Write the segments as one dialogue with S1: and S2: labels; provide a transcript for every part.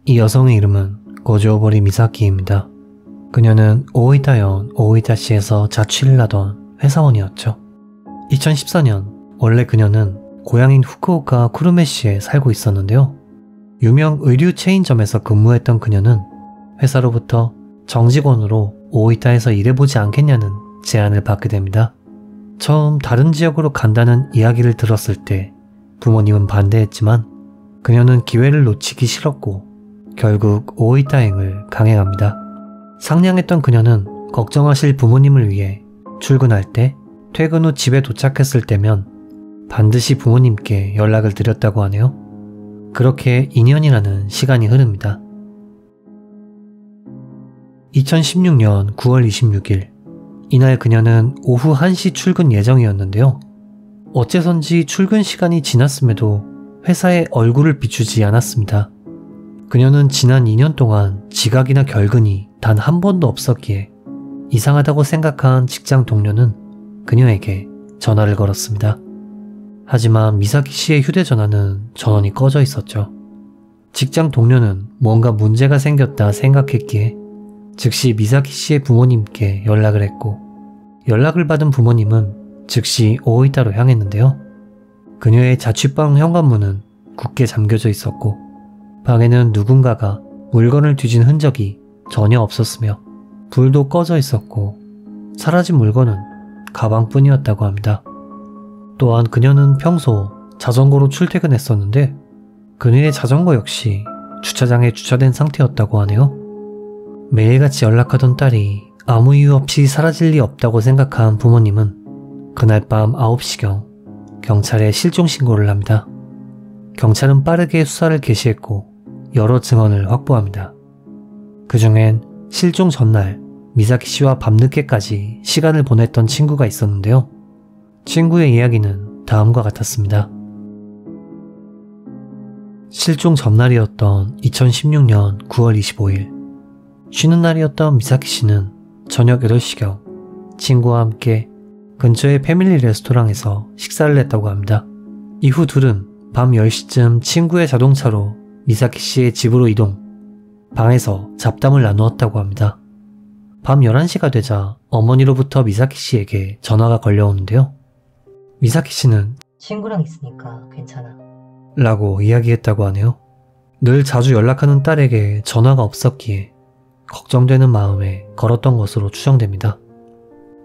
S1: 이 여성의 이름은 고조오보리 미사키입니다. 그녀는 오이타현 오이타시에서 자취를 하던 회사원이었죠. 2014년 원래 그녀는 고향인 후쿠오카 쿠르메시에 살고 있었는데요. 유명 의류 체인점에서 근무했던 그녀는 회사로부터 정직원으로 오이타에서 일해보지 않겠냐는 제안을 받게 됩니다. 처음 다른 지역으로 간다는 이야기를 들었을 때 부모님은 반대했지만 그녀는 기회를 놓치기 싫었고 결국 오이타행을 강행합니다. 상냥했던 그녀는 걱정하실 부모님을 위해 출근할 때 퇴근 후 집에 도착했을 때면 반드시 부모님께 연락을 드렸다고 하네요. 그렇게 2년이라는 시간이 흐릅니다. 2016년 9월 26일 이날 그녀는 오후 1시 출근 예정이었는데요. 어째선지 출근 시간이 지났음에도 회사에 얼굴을 비추지 않았습니다. 그녀는 지난 2년 동안 지각이나 결근이 단 한 번도 없었기에 이상하다고 생각한 직장 동료는 그녀에게 전화를 걸었습니다. 하지만 미사키 씨의 휴대전화는 전원이 꺼져 있었죠. 직장 동료는 뭔가 문제가 생겼다 생각했기에 즉시 미사키 씨의 부모님께 연락을 했고 연락을 받은 부모님은 즉시 오이타로 향했는데요. 그녀의 자취방 현관문은 굳게 잠겨져 있었고 방에는 누군가가 물건을 뒤진 흔적이 전혀 없었으며 불도 꺼져 있었고 사라진 물건은 가방뿐이었다고 합니다. 또한 그녀는 평소 자전거로 출퇴근했었는데 그녀의 자전거 역시 주차장에 주차된 상태였다고 하네요. 매일같이 연락하던 딸이 아무 이유 없이 사라질 리 없다고 생각한 부모님은 그날 밤 9시경 경찰에 실종 신고를 합니다. 경찰은 빠르게 수사를 개시했고 여러 증언을 확보합니다. 그 중엔 실종 전날 미사키 씨와 밤늦게까지 시간을 보냈던 친구가 있었는데요. 친구의 이야기는 다음과 같았습니다. 실종 전날이었던 2016년 9월 25일 쉬는 날이었던 미사키 씨는 저녁 8시경 친구와 함께 근처의 패밀리 레스토랑에서 식사를 했다고 합니다. 이후 둘은 밤 10시쯤 친구의 자동차로 미사키 씨의 집으로 이동, 방에서 잡담을 나누었다고 합니다. 밤 11시가 되자 어머니로부터 미사키 씨에게 전화가 걸려오는데요. 미사키 씨는
S2: 친구랑 있으니까 괜찮아
S1: 라고 이야기했다고 하네요. 늘 자주 연락하는 딸에게 전화가 없었기에 걱정되는 마음에 걸었던 것으로 추정됩니다.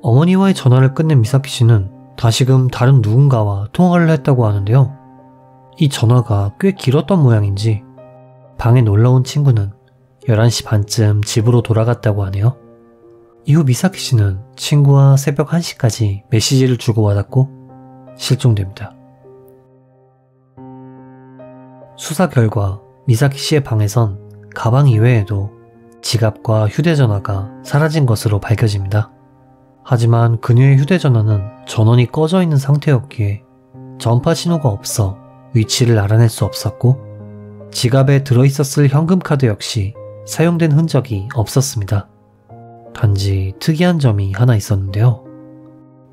S1: 어머니와의 전화를 끝낸 미사키 씨는 다시금 다른 누군가와 통화를 했다고 하는데요. 이 전화가 꽤 길었던 모양인지 방에 놀러온 친구는 11시 반쯤 집으로 돌아갔다고 하네요. 이후 미사키 씨는 친구와 새벽 1시까지 메시지를 주고받았고 실종됩니다. 수사 결과 미사키 씨의 방에선 가방 이외에도 지갑과 휴대전화가 사라진 것으로 밝혀집니다. 하지만 그녀의 휴대전화는 전원이 꺼져 있는 상태였기에 전파 신호가 없어 위치를 알아낼 수 없었고 지갑에 들어있었을 현금카드 역시 사용된 흔적이 없었습니다. 단지 특이한 점이 하나 있었는데요.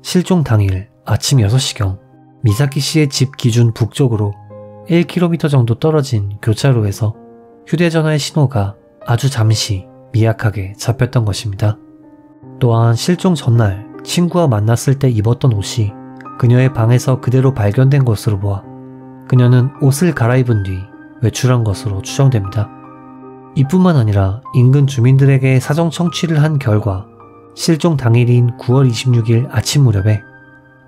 S1: 실종 당일 아침 6시경 미사키 씨의 집 기준 북쪽으로 1km 정도 떨어진 교차로에서 휴대전화의 신호가 아주 잠시 미약하게 잡혔던 것입니다. 또한 실종 전날 친구와 만났을 때 입었던 옷이 그녀의 방에서 그대로 발견된 것으로 보아 그녀는 옷을 갈아입은 뒤 외출한 것으로 추정됩니다. 이뿐만 아니라 인근 주민들에게 사정 청취를 한 결과 실종 당일인 9월 26일 아침 무렵에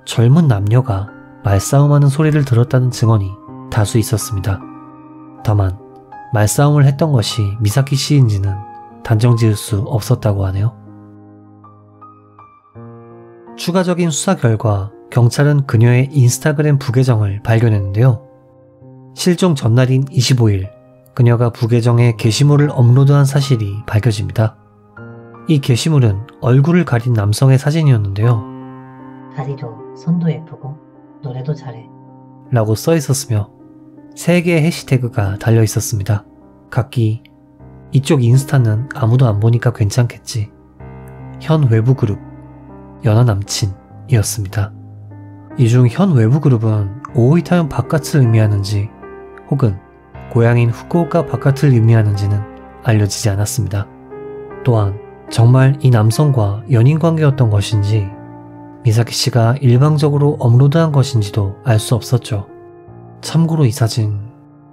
S1: 젊은 남녀가 말싸움하는 소리를 들었다는 증언이 다수 있었습니다. 다만 말싸움을 했던 것이 미사키 씨인지는 단정지을 수 없었다고 하네요. 추가적인 수사 결과 경찰은 그녀의 인스타그램 부계정을 발견했는데요. 실종 전날인 25일 그녀가 부계정에 게시물을 업로드한 사실이 밝혀집니다. 이 게시물은 얼굴을 가린 남성의 사진이었는데요.
S2: 다리도 손도 예쁘고 노래도 잘해
S1: 라고 써 있었으며 3개의 해시태그가 달려 있었습니다. 각기 이쪽 인스타는 아무도 안 보니까 괜찮겠지, 현 외부 그룹, 연하 남친이었습니다. 이 중 현 외부 그룹은 오이타현 바깥을 의미하는지 혹은 고향인 후쿠오카 바깥을 의미하는지는 알려지지 않았습니다. 또한 정말 이 남성과 연인 관계였던 것인지 미사키 씨가 일방적으로 업로드한 것인지도 알 수 없었죠. 참고로 이 사진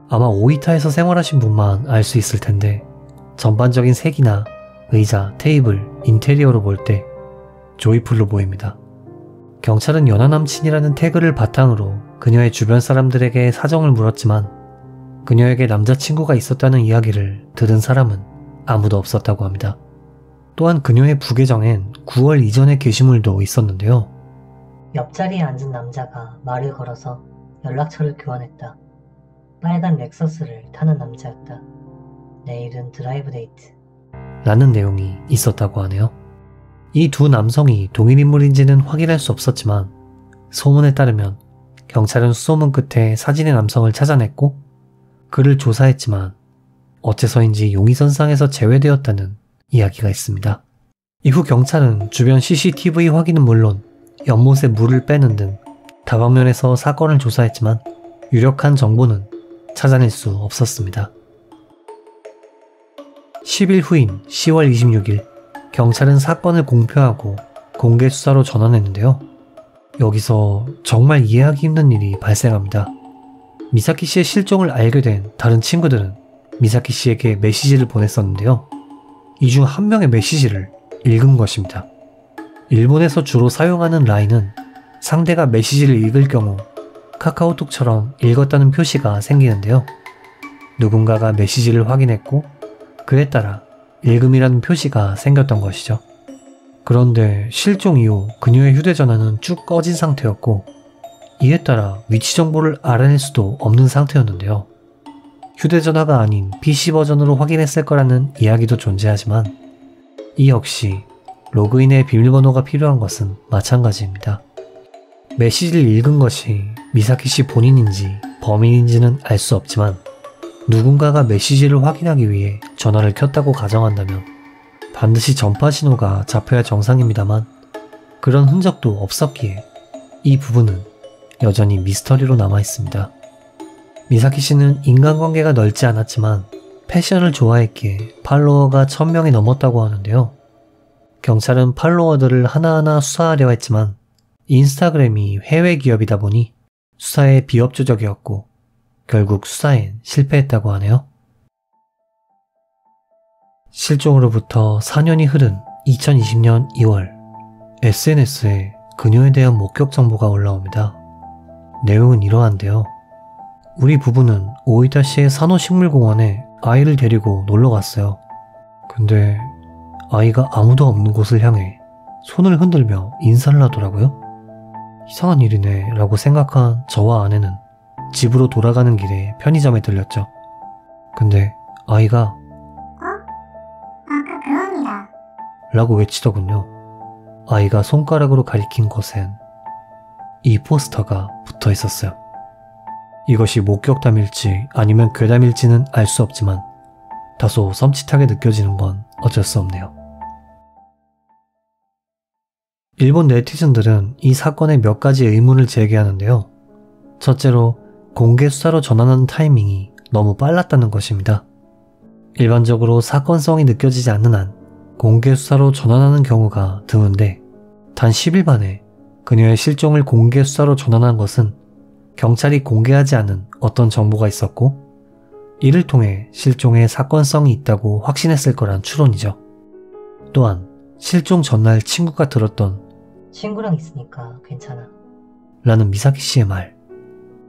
S1: 아마 오이타에서 생활하신 분만 알 수 있을 텐데 전반적인 색이나 의자, 테이블, 인테리어로 볼 때 조이풀로 보입니다. 경찰은 연하 남친이라는 태그를 바탕으로 그녀의 주변 사람들에게 사정을 물었지만 그녀에게 남자친구가 있었다는 이야기를 들은 사람은 아무도 없었다고 합니다. 또한 그녀의 부계정엔 9월 이전의 게시물도 있었는데요.
S2: 옆자리에 앉은 남자가 말을 걸어서 연락처를 교환했다. 빨간 렉서스를 타는 남자였다. 내일은 드라이브 데이트.
S1: 라는 내용이 있었다고 하네요. 이 두 남성이 동일 인물인지는 확인할 수 없었지만 소문에 따르면 경찰은 수소문 끝에 사진의 남성을 찾아냈고 그를 조사했지만 어째서인지 용의선상에서 제외되었다는 이야기가 있습니다. 이후 경찰은 주변 CCTV 확인은 물론 연못에 물을 빼는 등 다방면에서 사건을 조사했지만 유력한 정보는 찾아낼 수 없었습니다. 10일 후인 10월 26일 경찰은 사건을 공표하고 공개 수사로 전환했는데요. 여기서 정말 이해하기 힘든 일이 발생합니다. 미사키 씨의 실종을 알게 된 다른 친구들은 미사키 씨에게 메시지를 보냈었는데요. 이 중 한 명의 메시지를 읽은 것입니다. 일본에서 주로 사용하는 라인은 상대가 메시지를 읽을 경우 카카오톡처럼 읽었다는 표시가 생기는데요. 누군가가 메시지를 확인했고 그에 따라 읽음이라는 표시가 생겼던 것이죠. 그런데 실종 이후 그녀의 휴대전화는 쭉 꺼진 상태였고 이에 따라 위치 정보를 알아낼 수도 없는 상태였는데요. 휴대전화가 아닌 PC 버전으로 확인했을 거라는 이야기도 존재하지만 이 역시 로그인의 비밀번호가 필요한 것은 마찬가지입니다. 메시지를 읽은 것이 미사키 씨 본인인지 범인인지는 알 수 없지만 누군가가 메시지를 확인하기 위해 전화를 켰다고 가정한다면 반드시 전파 신호가 잡혀야 정상입니다만 그런 흔적도 없었기에 이 부분은 여전히 미스터리로 남아있습니다. 미사키 씨는 인간관계가 넓지 않았지만 패션을 좋아했기에 팔로워가 1000명이 넘었다고 하는데요. 경찰은 팔로워들을 하나하나 수사하려 했지만 인스타그램이 해외 기업이다 보니 수사에 비협조적이었고 결국 수사엔 실패했다고 하네요. 실종으로부터 4년이 흐른 2020년 2월 SNS에 그녀에 대한 목격 정보가 올라옵니다. 내용은 이러한데요. 우리 부부는 오이타시의 산호식물공원에 아이를 데리고 놀러 갔어요. 근데 아이가 아무도 없는 곳을 향해 손을 흔들며 인사를 하더라고요. 이상한 일이네 라고 생각한 저와 아내는 집으로 돌아가는 길에 편의점에 들렸죠. 근데 아이가
S3: 아까 그 언니다
S1: 라고 외치더군요. 아이가 손가락으로 가리킨 곳엔 이 포스터가 붙어 있었어요. 이것이 목격담일지 아니면 괴담일지는 알 수 없지만 다소 섬찟하게 느껴지는 건 어쩔 수 없네요. 일본 네티즌들은 이 사건에 몇 가지 의문을 제기하는데요. 첫째로 공개 수사로 전환하는 타이밍이 너무 빨랐다는 것입니다. 일반적으로 사건성이 느껴지지 않는 한 공개 수사로 전환하는 경우가 드문데 단 10일 만에 그녀의 실종을 공개 수사로 전환한 것은 경찰이 공개하지 않은 어떤 정보가 있었고 이를 통해 실종에 사건성이 있다고 확신했을 거란 추론이죠. 또한 실종 전날 친구가 들었던
S2: 친구랑 있으니까 괜찮아.
S1: 라는 미사키 씨의 말.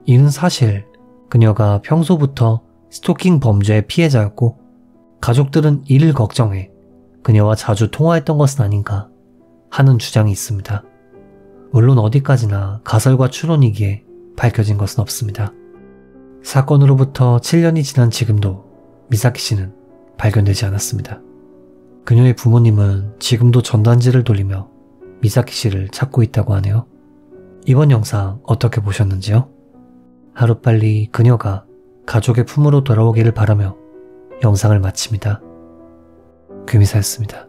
S1: 이는 사실 그녀가 평소부터 스토킹 범죄의 피해자였고 가족들은 이를 걱정해 그녀와 자주 통화했던 것은 아닌가 하는 주장이 있습니다. 물론 어디까지나 가설과 추론이기에 밝혀진 것은 없습니다. 사건으로부터 7년이 지난 지금도 미사키 씨는 발견되지 않았습니다. 그녀의 부모님은 지금도 전단지를 돌리며 미사키 씨를 찾고 있다고 하네요. 이번 영상 어떻게 보셨는지요? 하루빨리 그녀가 가족의 품으로 돌아오기를 바라며 영상을 마칩니다. 금이사였습니다.